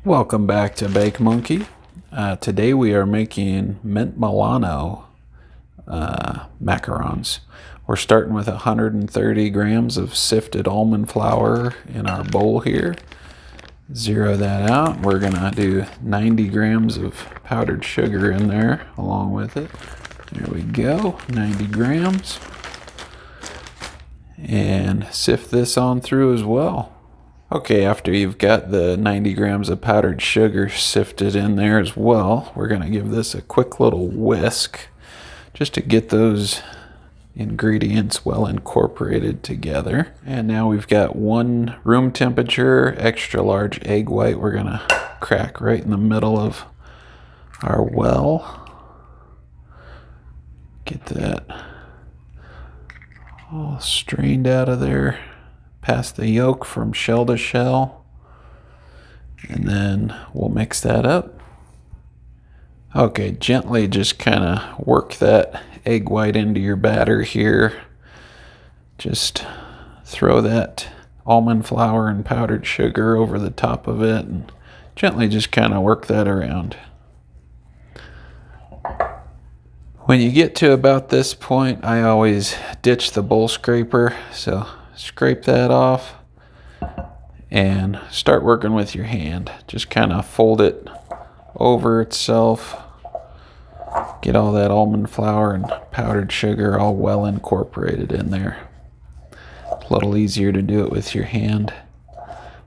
Welcome back to Bake Monkey. Today we are making mint Milano macarons. We're starting with 130 grams of sifted almond flour in our bowl here. Zero that out. We're gonna do 90 grams of powdered sugar in there along with it. There we go, 90 grams. And sift this on through as well. Okay, after you've got the 90 grams of powdered sugar sifted in there as well, we're going to give this a quick little whisk just to get those ingredients well incorporated together. And now we've got one room temperature extra large egg white we're going to crack right in the middle of our well. Get that all strained out of there. Past the yolk from shell to shell, and then we'll mix that up. Okay, gently just kind of work that egg white into your batter here. Just throw that almond flour and powdered sugar over the top of it and gently just kind of work that around. When you get to about this point, I always ditch the bowl scraper, so scrape that off and start working with your hand. Just kind of fold it over itself. Get all that almond flour and powdered sugar all well incorporated in there. It's a little easier to do it with your hand.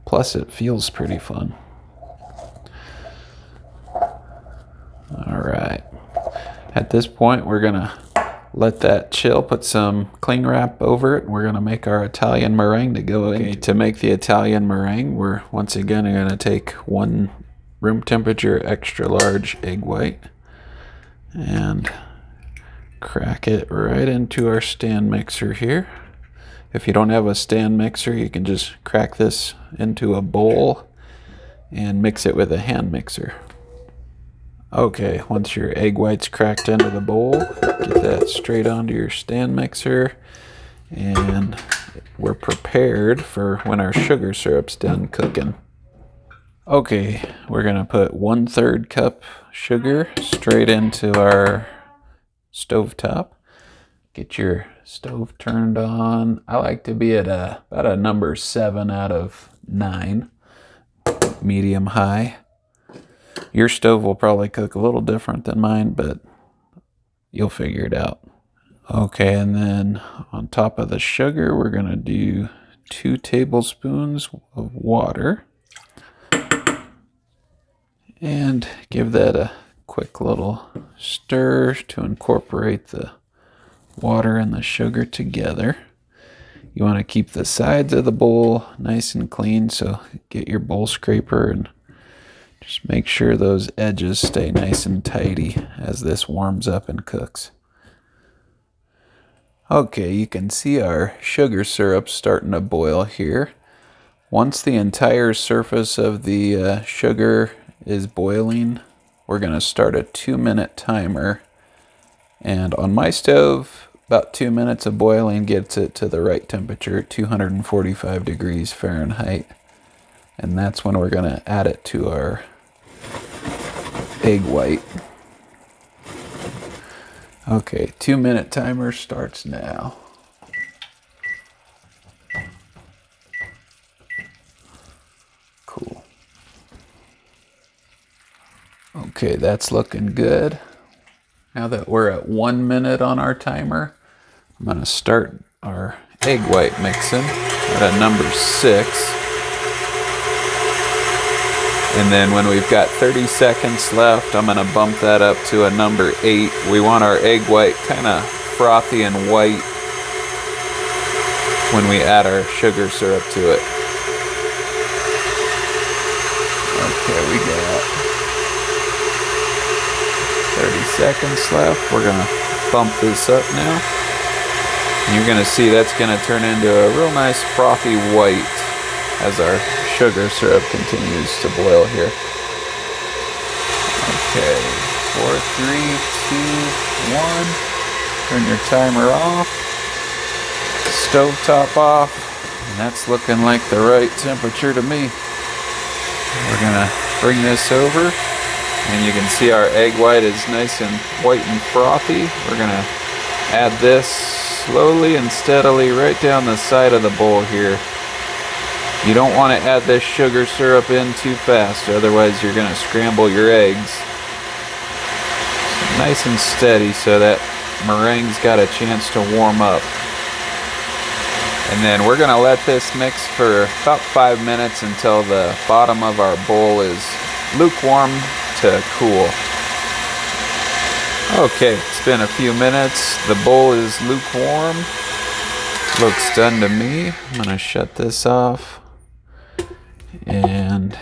Plus it feels pretty fun. All right. At this point, we're gonna let that chill, put some cling wrap over it. We're going to make our Italian meringue to go in. To make the Italian meringue, we're once again going to take one room temperature extra large egg white and crack it right into our stand mixer here. If you don't have a stand mixer, you can just crack this into a bowl and mix it with a hand mixer. Okay, once your egg white's cracked into the bowl, get that straight onto your stand mixer, and we're prepared for when our sugar syrup's done cooking. Okay, we're gonna put 1/3 cup sugar straight into our stovetop. Get your stove turned on. I like to be at about a number 7 out of 9, medium high. Your stove will probably cook a little different than mine, but you'll figure it out. Okay, and then on top of the sugar, we're going to do 2 tablespoons of water. And give that a quick little stir to incorporate the water and the sugar together. You want to keep the sides of the bowl nice and clean, so get your bowl scraper and just make sure those edges stay nice and tidy as this warms up and cooks. Okay, you can see our sugar syrup starting to boil here. Once the entire surface of the sugar is boiling, we're going to start a 2-minute timer. And on my stove, about 2 minutes of boiling gets it to the right temperature, 245 degrees Fahrenheit. And that's when we're going to add it to our egg white. Okay, 2-minute timer starts now. Cool. Okay, that's looking good. Now that we're at 1 minute on our timer, I'm going to start our egg white mixing at a number 6. And then when we've got 30 seconds left, I'm going to bump that up to a number 8. We want our egg white kind of frothy and white when we add our sugar syrup to it. Okay, we got 30 seconds left. We're going to bump this up now. And you're going to see that's going to turn into a real nice frothy white as our sugar syrup continues to boil here. Okay, 4, 3, 2, 1. Turn your timer off. Stovetop off. And that's looking like the right temperature to me. We're gonna bring this over, and you can see our egg white is nice and white and frothy. We're gonna add this slowly and steadily right down the side of the bowl here. You don't want to add this sugar syrup in too fast, otherwise you're gonna scramble your eggs. So nice and steady so that meringue's got a chance to warm up. And then we're gonna let this mix for about 5 minutes until the bottom of our bowl is lukewarm to cool. Okay, it's been a few minutes. The bowl is lukewarm. Looks done to me. I'm gonna shut this off. And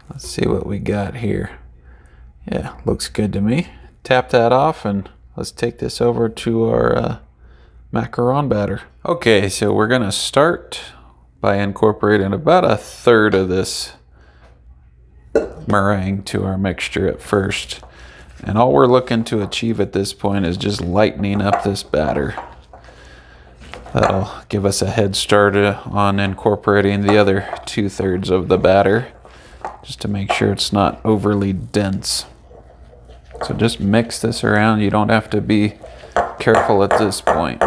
let's see what we got here. Yeah, looks good to me. Tap that off and let's take this over to our macaron batter. Okay, so we're gonna start by incorporating about 1/3 of this meringue to our mixture at first. And all we're looking to achieve at this point is just lightening up this batter. That'll give us a head start on incorporating the other 2/3 of the batter, just to make sure it's not overly dense. So just mix this around. You don't have to be careful at this point.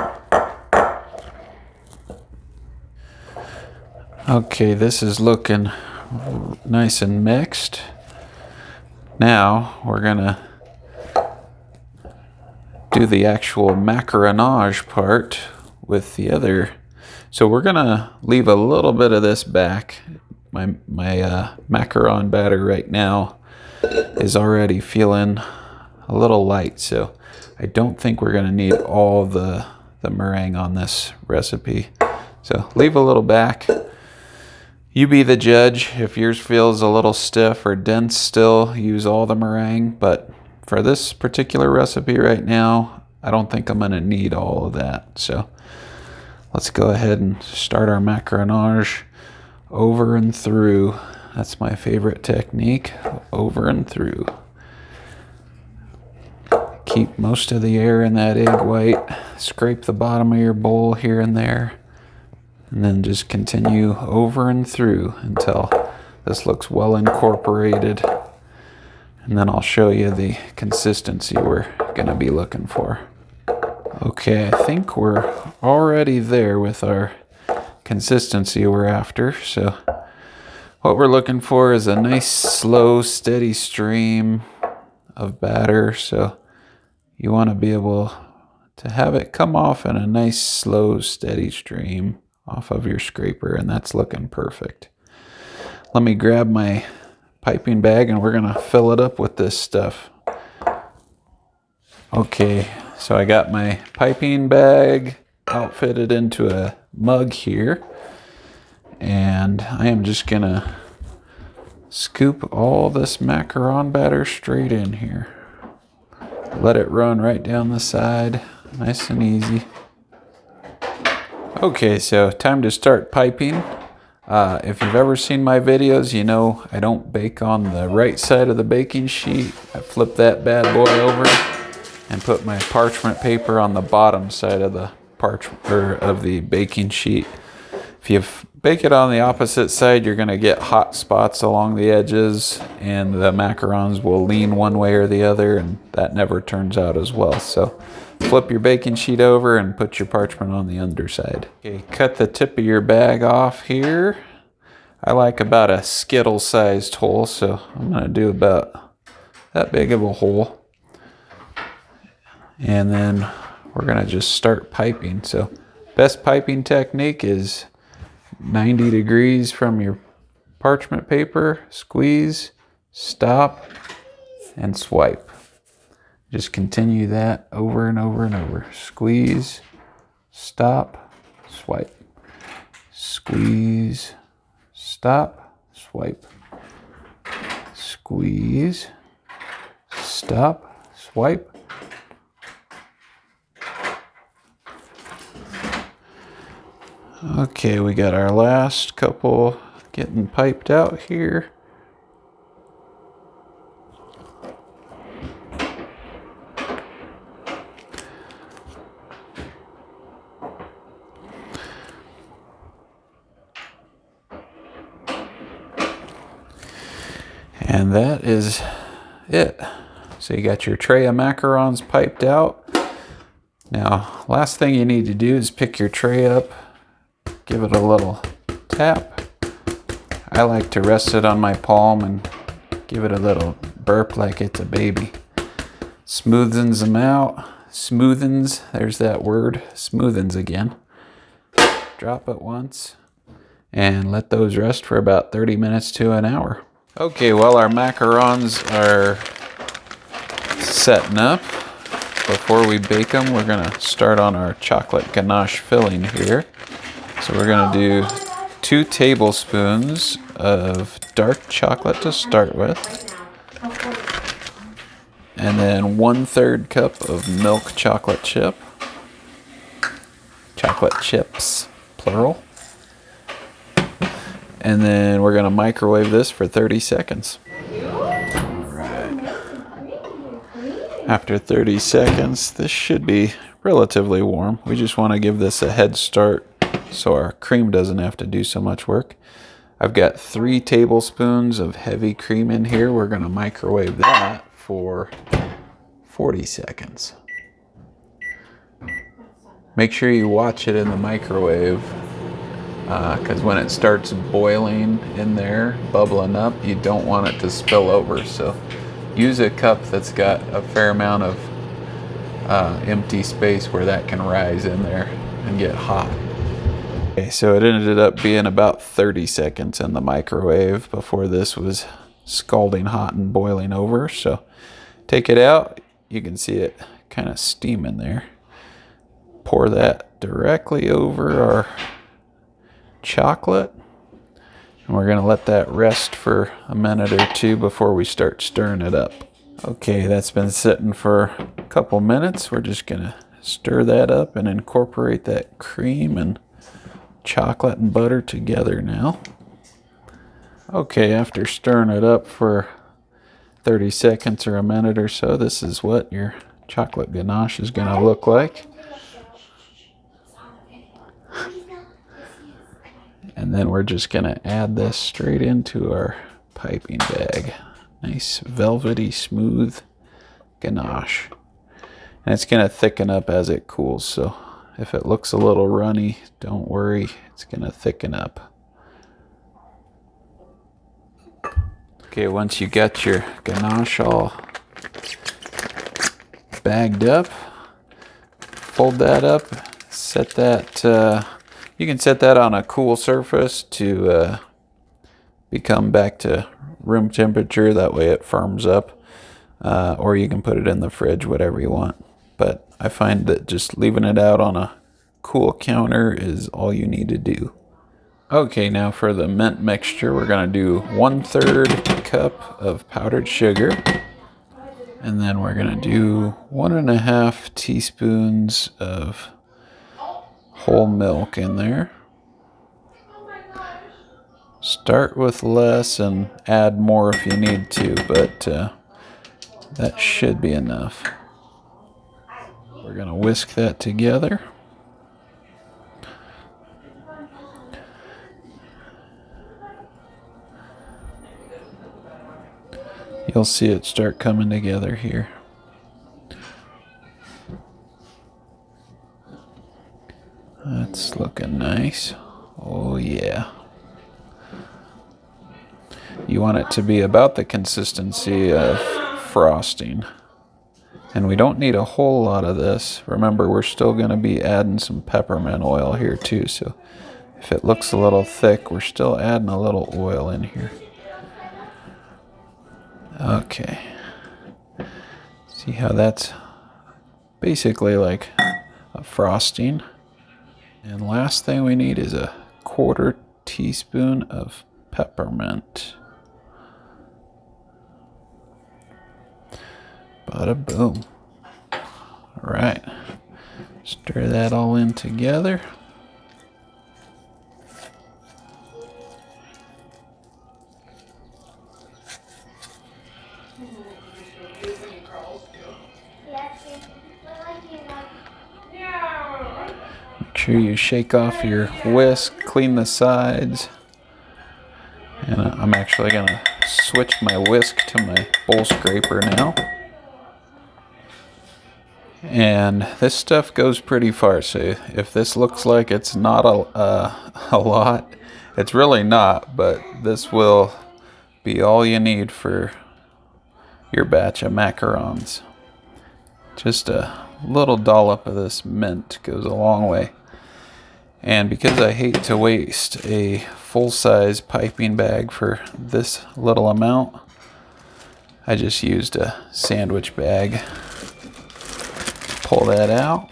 Okay, this is looking nice and mixed. Now we're gonna do the actual macaronage part with the other. So we're gonna leave a little bit of this back. My macaron batter right now is already feeling a little light, so I don't think we're gonna need all the meringue on this recipe. So leave a little back. You be the judge. If yours feels a little stiff or dense still, use all the meringue. But for this particular recipe right now, I don't think I'm going to need all of that. So let's go ahead and start our macaronage over and through. That's my favorite technique, over and through. Keep most of the air in that egg white. Scrape the bottom of your bowl here and there. And then just continue over and through until this looks well incorporated. And then I'll show you the consistency we're gonna be looking for. Okay, I think we're already there with our consistency we're after. So what we're looking for is a nice, slow, steady stream of batter. So you wanna be able to have it come off in a nice, slow, steady stream off of your scraper, and that's looking perfect. Let me grab my piping bag and we're gonna fill it up with this stuff. Okay, so I got my piping bag outfitted into a mug here, and I am just gonna scoop all this macaron batter straight in here. Let it run right down the side, nice and easy. Okay, so time to start piping. If you've ever seen my videos, you know I don't bake on the right side of the baking sheet. I flip that bad boy over and put my parchment paper on the bottom side of the baking sheet. If you bake it on the opposite side, you're gonna get hot spots along the edges, and the macarons will lean one way or the other, and that never turns out as well. So flip your baking sheet over and put your parchment on the underside. Okay, cut the tip of your bag off here. I like about a Skittle-sized hole, so I'm gonna do about that big of a hole. And then we're gonna just start piping. So best piping technique is 90 degrees from your parchment paper, squeeze, stop, and swipe. Just continue that over and over and over. Squeeze, stop, swipe. Squeeze, stop, swipe. Squeeze, stop, swipe. Okay, we got our last couple getting piped out here. And that is it. So you got your tray of macarons piped out. Now, last thing you need to do is pick your tray up, give it a little tap. I like to rest it on my palm and give it a little burp like it's a baby. Smoothens them out. Smoothens, there's that word, smoothens again. Drop it once and let those rest for about 30 minutes to an hour. Okay, while our macarons are setting up, before we bake them, we're gonna start on our chocolate ganache filling here. So we're gonna do 2 tablespoons of dark chocolate to start with. And then 1/3 cup of milk chocolate chip. Chocolate chips, plural. And then we're gonna microwave this for 30 seconds. After 30 seconds, this should be relatively warm. We just want to give this a head start so our cream doesn't have to do so much work. I've got 3 tablespoons of heavy cream in here. We're going to microwave that for 40 seconds. Make sure you watch it in the microwave because when it starts boiling in there, bubbling up, you don't want it to spill over. So use a cup that's got a fair amount of empty space where that can rise in there and get hot. Okay, so it ended up being about 30 seconds in the microwave before this was scalding hot and boiling over. So take it out. You can see it kind of steaming there. Pour that directly over our chocolate. And we're going to let that rest for a minute or 2 before we start stirring it up. Okay, that's been sitting for a couple minutes. We're just going to stir that up and incorporate that cream and chocolate and butter together now. Okay, after stirring it up for 30 seconds or a minute or so, this is what your chocolate ganache is going to look like. And then we're just going to add this straight into our piping bag. Nice velvety smooth ganache. And it's going to thicken up as it cools, so if it looks a little runny, don't worry, it's going to thicken up. Okay, once you got your ganache all bagged up, fold that up, set that, you can set that on a cool surface to become back to room temperature, that way it firms up, or you can put it in the fridge, whatever you want. But I find that just leaving it out on a cool counter is all you need to do. Okay, now for the mint mixture, we're going to do 1/3 cup of powdered sugar. And then we're going to do 1.5 teaspoons of whole milk in there. Start with less and add more if you need to, but that should be enough. We're going to whisk that together. You'll see it start coming together here. That's looking nice. Oh yeah. You want it to be about the consistency of frosting. And we don't need a whole lot of this. Remember, we're still going to be adding some peppermint oil here too. So if it looks a little thick, we're still adding a little oil in here. Okay. See how that's basically like a frosting. And last thing we need is a 1/4 teaspoon of peppermint. Bada boom. All right. Stir that all in together. Make sure you shake off your whisk, clean the sides. And I'm actually going to switch my whisk to my bowl scraper now. And this stuff goes pretty far, so if this looks like it's not a lot, it's really not, but this will be all you need for your batch of macarons. Just a little dollop of this mint goes a long way. And because I hate to waste a full-size piping bag for this little amount, I just used a sandwich bag. Pull that out,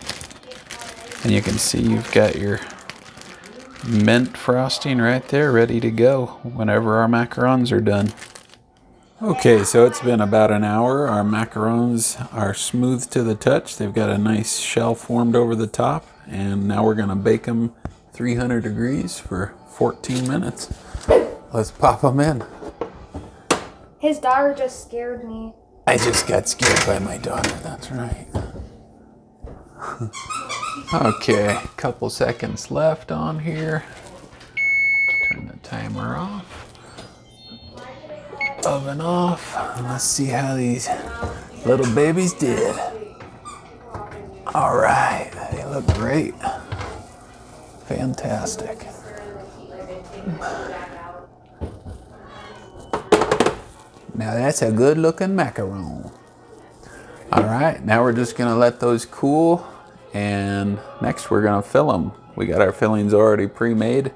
and you can see you've got your mint frosting right there ready to go whenever our macarons are done. Okay, so it's been about an hour. Our macarons are smooth to the touch. They've got a nice shell formed over the top, and now we're going to bake them 300 degrees for 14 minutes. Let's pop them in. His daughter just scared me. I just got scared by my daughter, that's right. Okay, a couple seconds left on here. Turn the timer off. Oven off. And let's see how these little babies did. All right, they look great. Fantastic. Now that's a good looking macaron. All right, now we're just gonna let those cool, and next we're gonna fill them. We got our fillings already pre-made,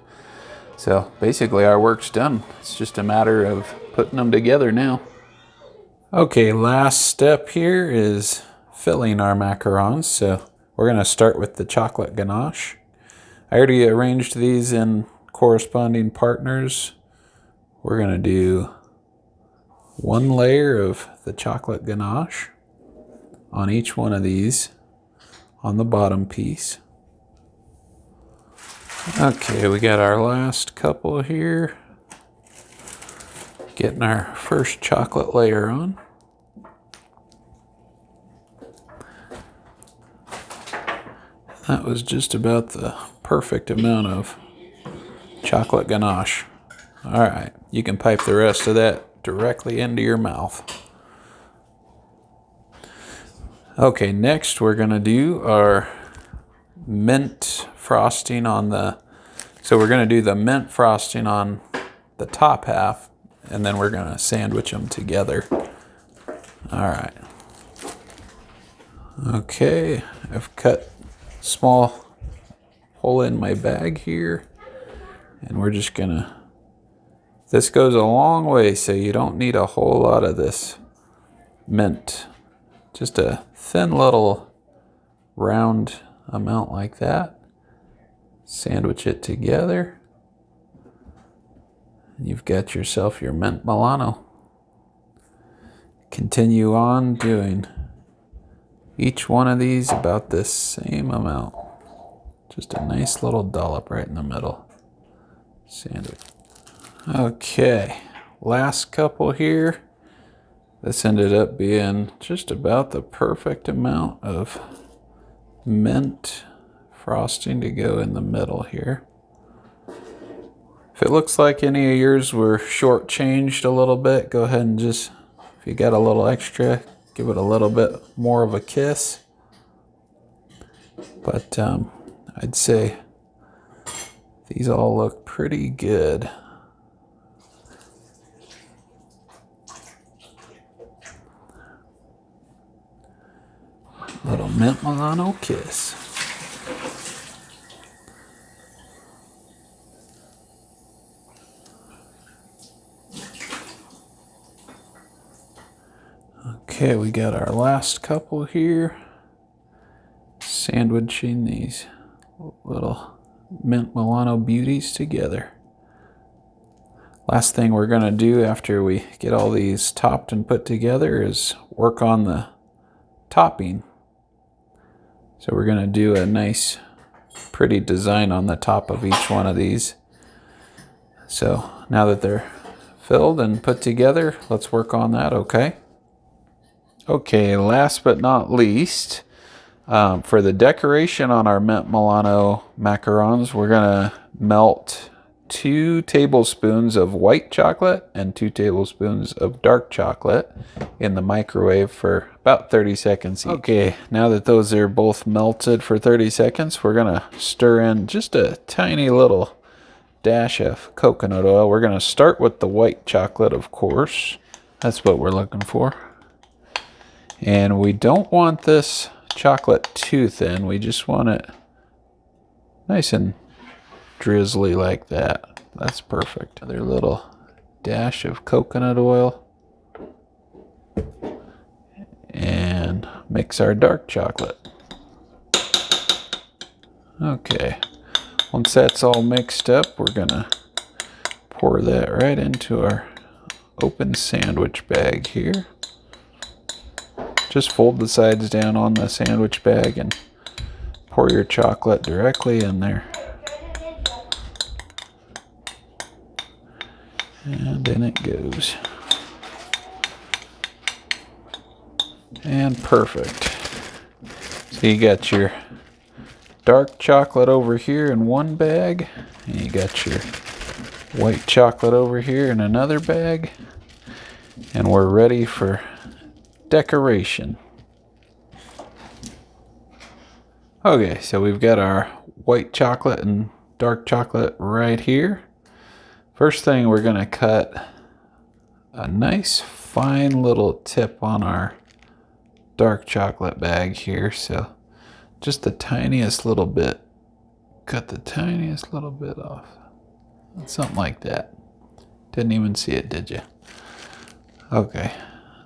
so basically our work's done. It's just a matter of putting them together now. Okay, last step here is filling our macarons. So we're gonna start with the chocolate ganache. I already arranged these in corresponding partners. We're gonna do one layer of the chocolate ganache on each one of these on the bottom piece. Okay, we got our last couple here. Getting our first chocolate layer on. That was just about the perfect amount of chocolate ganache. All right, you can pipe the rest of that directly into your mouth. Okay, next we're gonna do our mint frosting on the, so we're gonna do the mint frosting on the top half, and then we're gonna sandwich them together. All right. Okay, I've cut small hole in my bag here, and we're just gonna, this goes a long way, so you don't need a whole lot of this mint. Just a thin little round amount like that. Sandwich it together. You've got yourself your mint Milano. Continue on doing each one of these about this same amount. Just a nice little dollop right in the middle. Sandwich. Okay, last couple here. This ended up being just about the perfect amount of mint frosting to go in the middle here. If it looks like any of yours were shortchanged a little bit, go ahead and just, if you got a little extra, give it a little bit more of a kiss. But I'd say these all look pretty good. Little mint Milano kiss. Okay, we got our last couple here. Sandwiching these little mint Milano beauties together. Last thing we're gonna do after we get all these topped and put together is work on the topping. So we're gonna do a nice, pretty design on the top of each one of these. So now that they're filled and put together, let's work on that, okay? Okay, last but not least, for the decoration on our mint Milano macarons, we're gonna melt 2 tablespoons of white chocolate and 2 tablespoons of dark chocolate in the microwave for about 30 seconds each. Okay, now that those are both melted for 30 seconds, we're gonna stir in just a tiny little dash of coconut oil. We're gonna start with the white chocolate, of course. That's what we're looking for. And we don't want this chocolate too thin. We just want it nice and drizzly like that. That's perfect. Another little dash of coconut oil. And mix our dark chocolate. Okay. Once that's all mixed up, we're gonna pour that right into our open sandwich bag here. Just fold the sides down on the sandwich bag and pour your chocolate directly in there. And in it goes. And perfect. So you got your dark chocolate over here in one bag, and you got your white chocolate over here in another bag, and we're ready for decoration. Okay, so we've got our white chocolate and dark chocolate right here. First thing, we're gonna cut a nice fine little tip on our dark chocolate bag here. So just the tiniest little bit. Cut the tiniest little bit off. Something like that. Didn't even see it, did you? Okay.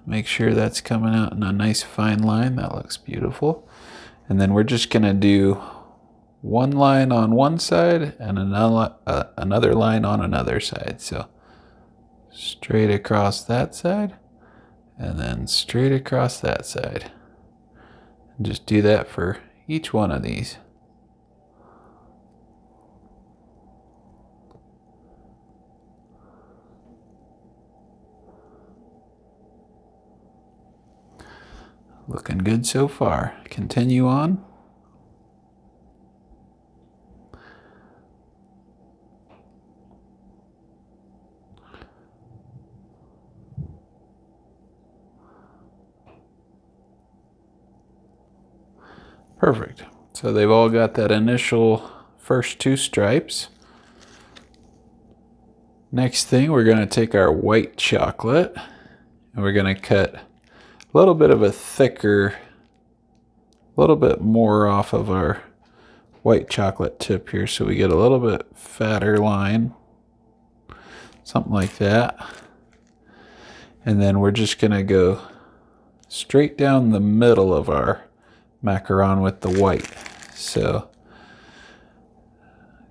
Make sure that's coming out in a nice fine line. That looks beautiful. And then we're just gonna do one line on one side and another line on another side. So straight across that side and then straight across that side. And just do that for each one of these. Looking good so far. Continue on. Perfect. So they've all got that initial first 2 stripes. Next thing, we're going to take our white chocolate and we're going to cut a little bit of a thicker, a little bit more off of our white chocolate tip here, so we get a little bit fatter line, something like that. And then we're just going to go straight down the middle of our macaron with the white. So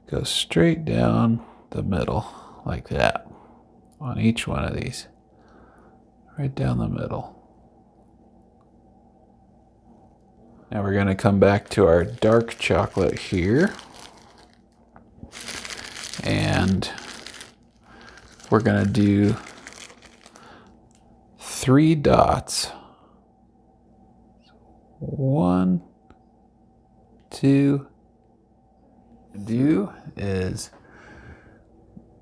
go straight down the middle like that on each one of these. Right down the middle. Now we're going to come back to our dark chocolate here. And we're going to do 3 dots. 1, 2. Do is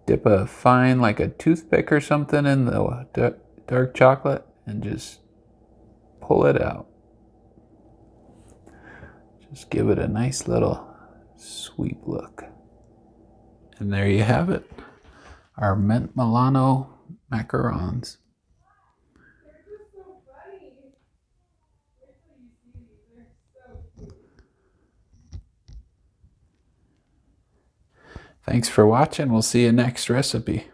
dip a fine, like a toothpick or something, in the dark chocolate and just pull it out. Just give it a nice little sweep look. And there you have it, our mint Milano macarons. Thanks for watching. We'll see you next recipe.